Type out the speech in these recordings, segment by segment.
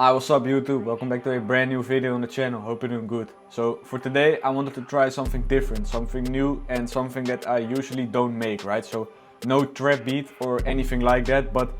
Hi, what's up YouTube? Welcome back to a brand new video on the channel. Hope you're doing good. So for today I wanted to try something different, something new and something that I usually don't make, right? So no trap beat or anything like that, but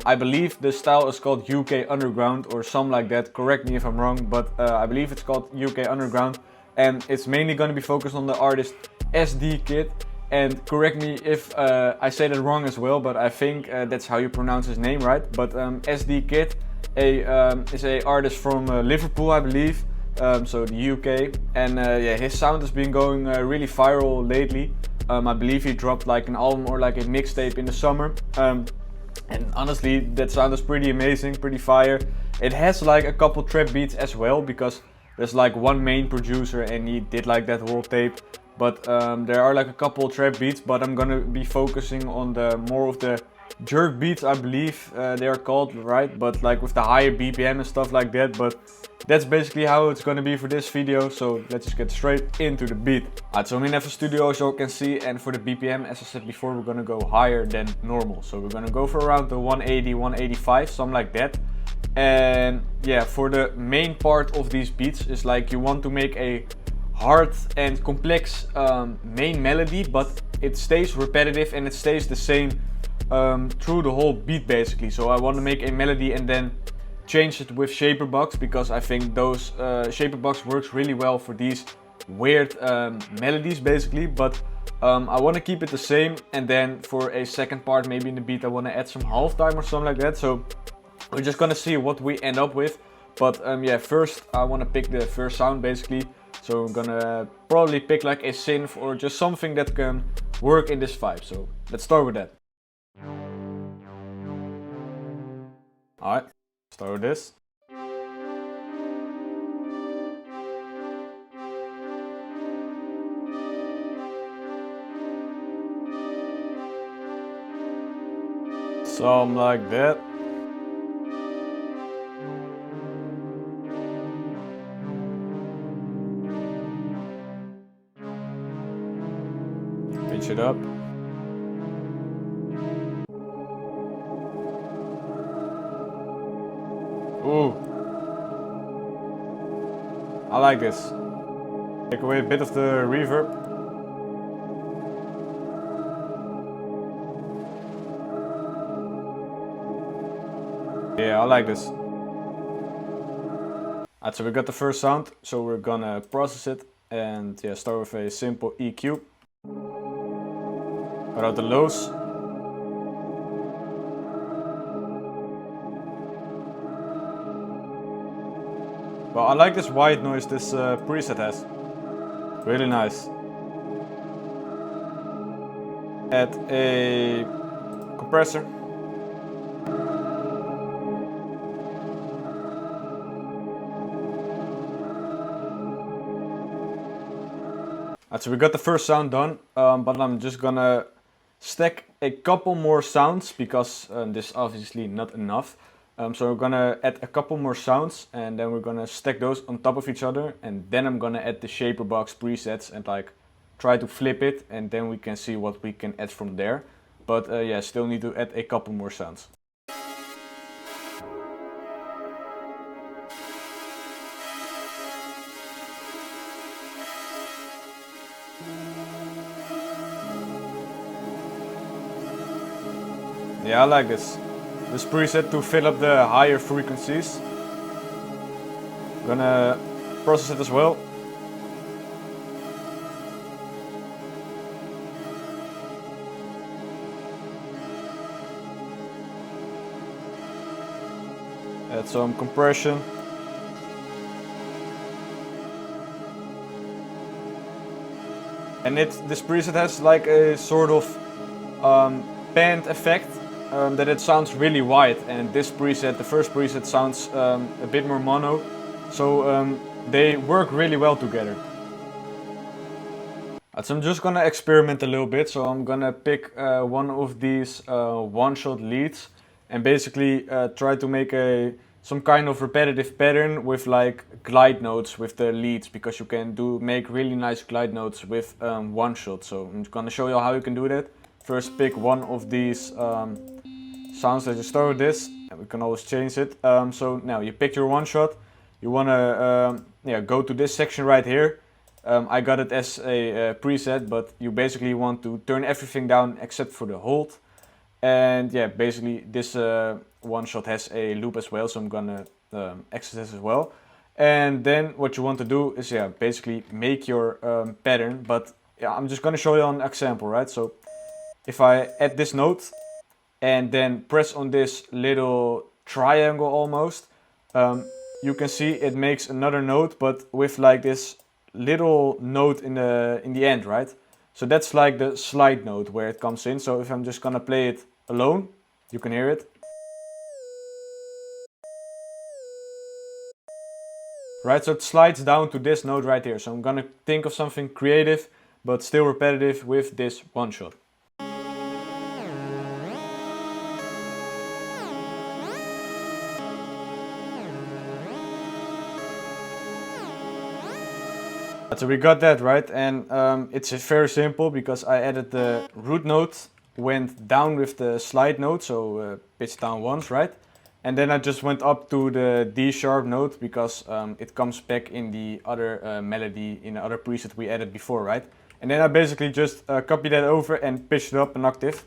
I believe the style is called UK Underground or something like that. Correct me if I'm wrong, but I believe it's called UK Underground and it's mainly going to be focused on the artist ESDEEKID. And correct me if I say that wrong as well, but I think that's how you pronounce his name, right? But ESDEEKID is a artist from Liverpool, I believe, so the UK, and yeah, his sound has been going really viral lately. I believe he dropped like an album or like a mixtape in the summer, and honestly that sound is pretty amazing, pretty fire. It has like a couple trap beats as well, because there's like one main producer and he did like that whole tape, but there are like a couple trap beats, but I'm gonna be focusing on the more of the jerk beats, I believe they are called, right? But like with the higher BPM and stuff like that. But that's basically how it's gonna be for this video, so let's just get straight into the beat. Alright, so I'm in FL Studio as you can see, and for the BPM, as I said before, we're gonna go higher than normal. So we're gonna go for around the 180, 185, something like that. And yeah, for the main part of these beats is like you want to make a hard and complex main melody, but it stays repetitive and it stays the same through the whole beat basically. So I want to make a melody and then change it with shaperbox, because I think those shaperbox works really well for these weird melodies basically. But I want to keep it the same, and then for a second part maybe in the beat I want to add some halftime or something like that. So we're just gonna see what we end up with. But yeah, first I want to pick the first sound basically. So I'm gonna probably pick like a synth or just something that can work in this vibe. So let's start with that. Alright, start with this. Something like that. Pitch it up. Ooh, I like this. Take away a bit of the reverb. Yeah, I like this. Alright, so we got the first sound, so we're gonna process it and yeah, start with a simple EQ. Cut out the lows. Well, I like this white noise this preset has. Really nice. Add a compressor. Alright, so we got the first sound done, but I'm just gonna stack a couple more sounds, because this is obviously not enough. So we're gonna add a couple more sounds and then we're gonna stack those on top of each other, and then I'm gonna add the shaperbox presets and like try to flip it, and then we can see what we can add from there. But yeah, still need to add a couple more sounds. Yeah, I like this preset to fill up the higher frequencies. I'm gonna process it as well. Add some compression. And this preset has like a sort of band effect. That it sounds really wide, and this preset, the first preset, sounds a bit more mono, so they work really well together. So I'm just gonna experiment a little bit, so I'm gonna pick one of these one-shot leads and basically try to make some kind of repetitive pattern with like glide notes with the leads, because you can make really nice glide notes with one shot. So I'm gonna show you how you can do that. First pick one of these sounds that you start with this, And we can always change it. So now you pick your one shot. You want to go to this section right here. I got it as a preset, but you basically want to turn everything down except for the hold. And yeah, basically this one shot has a loop as well, so I'm gonna exit this as well. And then what you want to do is basically make your pattern, but I'm just gonna show you an example, right? So if I add this note and then press on this little triangle almost, you can see it makes another note, but with like this little note in the end, right? So that's like the slide note where it comes in. So if I'm just gonna play it alone, you can hear it. Right, so it slides down to this note right here. So I'm gonna think of something creative, but still repetitive with this one shot. So we got that right, and it's very simple because I added the root note, went down with the slide note, so pitch down once, right? And then I just went up to the D sharp note because it comes back in the other melody, in the other preset we added before, right? And then I basically just copy that over and pitch it up an octave.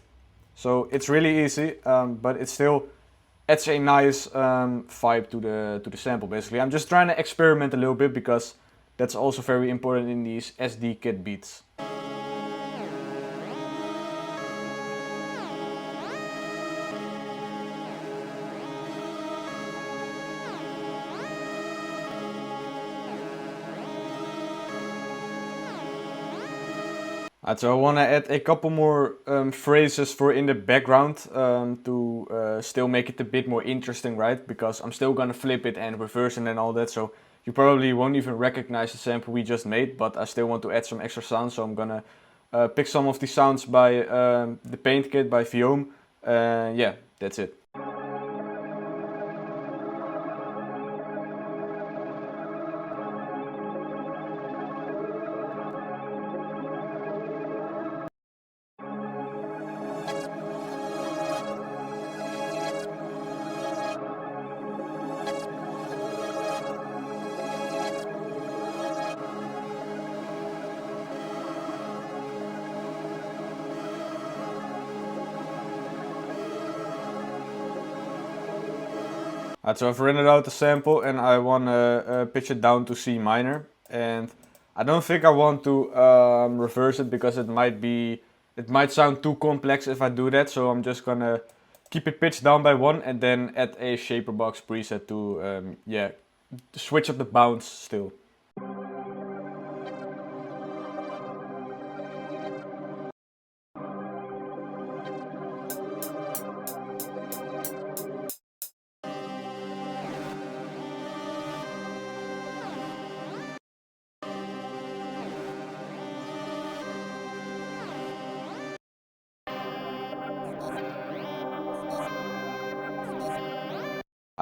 So it's really easy, but it still adds a nice vibe to the sample basically. I'm just trying to experiment a little bit because that's also very important in these ESDEEKID beats. So I want to add a couple more phrases for in the background to still make it a bit more interesting, right? Because I'm still gonna flip it and reverse it and all that, so you probably won't even recognize the sample we just made, but I still want to add some extra sounds, so I'm gonna pick some of the sounds by the Paint Kit by Viome. Yeah, that's it. So I've rendered out the sample and I want to pitch it down to C minor, and I don't think I want to reverse it because it might sound too complex if I do that, so I'm just gonna keep it pitched down by 1 and then add a shaper box preset to switch up the bounce still.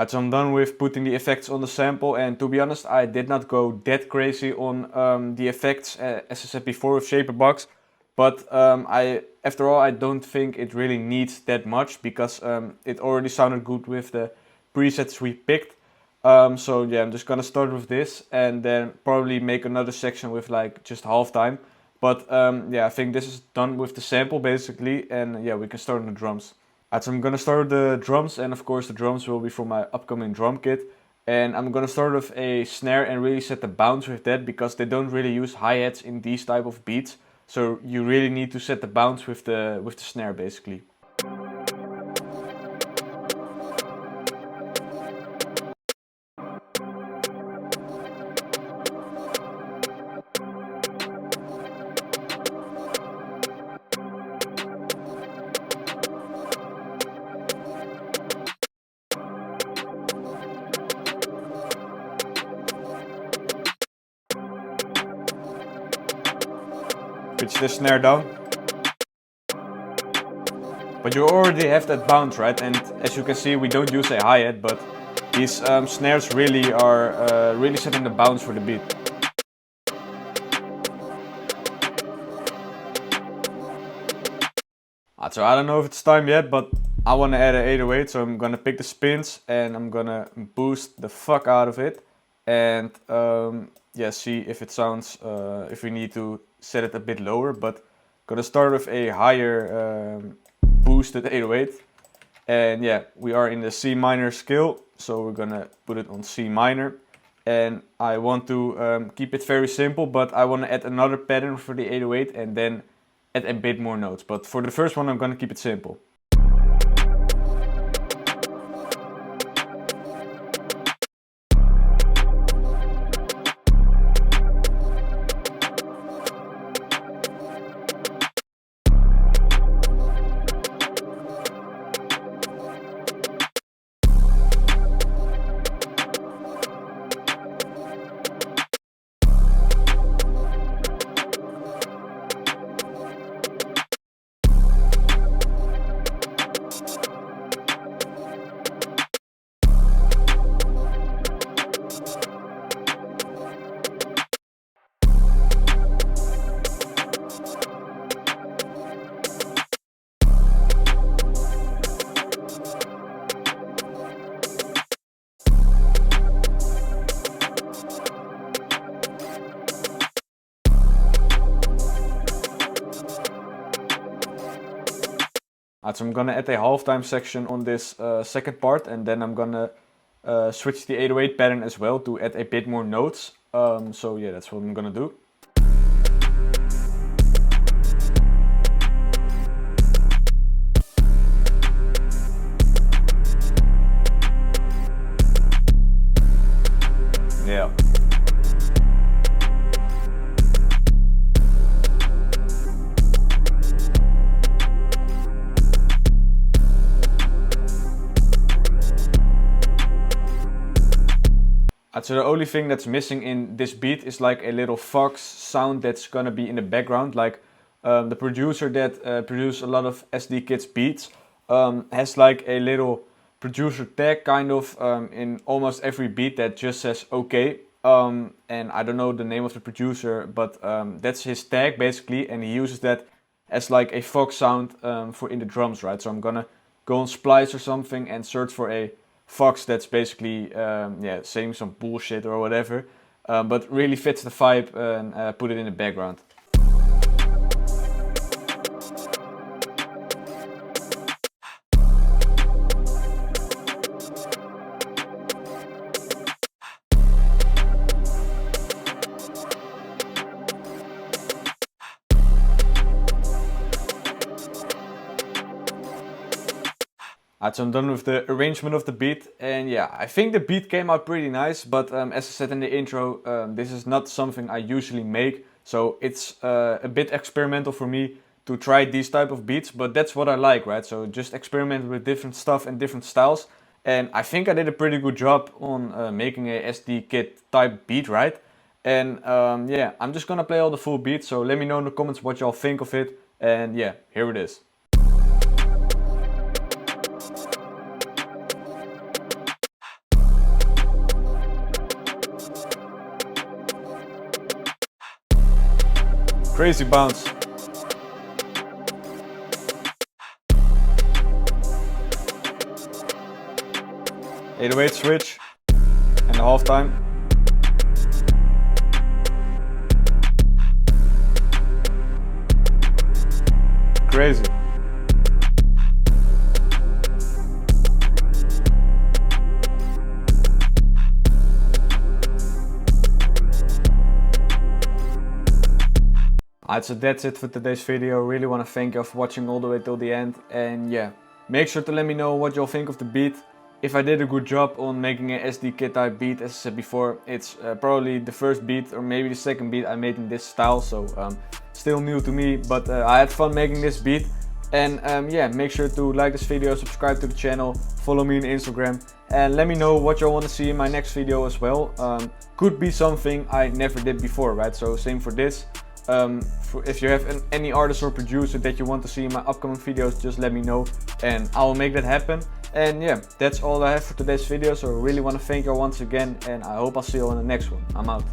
So I'm done with putting the effects on the sample, and to be honest I did not go that crazy on the effects as I said before with Shaperbox, but after all I don't think it really needs that much because it already sounded good with the presets we picked. So yeah, I'm just gonna start with this and then probably make another section with like just halftime. But yeah, I think this is done with the sample basically, and yeah, we can start on the drums. So I'm gonna start with the drums, and of course the drums will be for my upcoming drum kit. And I'm gonna start with a snare and really set the bounce with that because they don't really use hi-hats in these type of beats. So you really need to set the bounce with the snare basically. Pitch the snare down. But you already have that bounce, right? And as you can see, we don't use a hi-hat, but these snares really are really setting the bounce for the beat. So I don't know if it's time yet, but I want to add an 808, so I'm gonna pick the spins and I'm gonna boost the fuck out of it. And yeah, see if it sounds, if we need to set it a bit lower, but gonna start with a higher boosted 808. And yeah, we are in the C minor scale, so we're gonna put it on C minor. And I want to keep it very simple, but I want to add another pattern for the 808 and then add a bit more notes. But for the first one, I'm gonna keep it simple. So I'm gonna add a halftime section on this second part, and then I'm gonna switch the 808 pattern as well to add a bit more notes. So yeah, that's what I'm gonna do. Yeah. So the only thing that's missing in this beat is like a little Fox sound that's gonna be in the background. Like the producer that produced a lot of ESDEEKID's beats has like a little producer tag kind of in almost every beat that just says okay. And I don't know the name of the producer, but that's his tag basically, and he uses that as like a Fox sound for in the drums, right? So I'm gonna go on Splice or something and search for a Fox that's basically yeah, saying some bullshit or whatever, but really fits the vibe, and put it in the background. So I'm done with the arrangement of the beat, and yeah, I think the beat came out pretty nice, but as I said in the intro, this is not something I usually make, so it's a bit experimental for me to try these type of beats, but that's what I like, right? So just experiment with different stuff and different styles, and I think I did a pretty good job on making a ESDEEKID type beat, right? And yeah, I'm just gonna play all the full beat, so let me know in the comments what y'all think of it, and yeah, here it is. Crazy bounce. (808) switch and the halftime. Crazy. Alright, so that's it for today's video. Really want to thank you for watching all the way till the end, and yeah, make sure to let me know what y'all think of the beat. If I did a good job on making an ESDEEKID type beat, as I said before, it's probably the first beat or maybe the second beat I made in this style, so still new to me, but I had fun making this beat. And yeah, make sure to like this video, subscribe to the channel, follow me on Instagram, and let me know what you want to see in my next video as well. Could be something I never did before, right? So same for this. If you have any artist or producer that you want to see in my upcoming videos, just let me know and I will make that happen. And yeah, that's all I have for today's video, so I really want to thank you all once again, and I hope I'll see you on the next one. I'm out.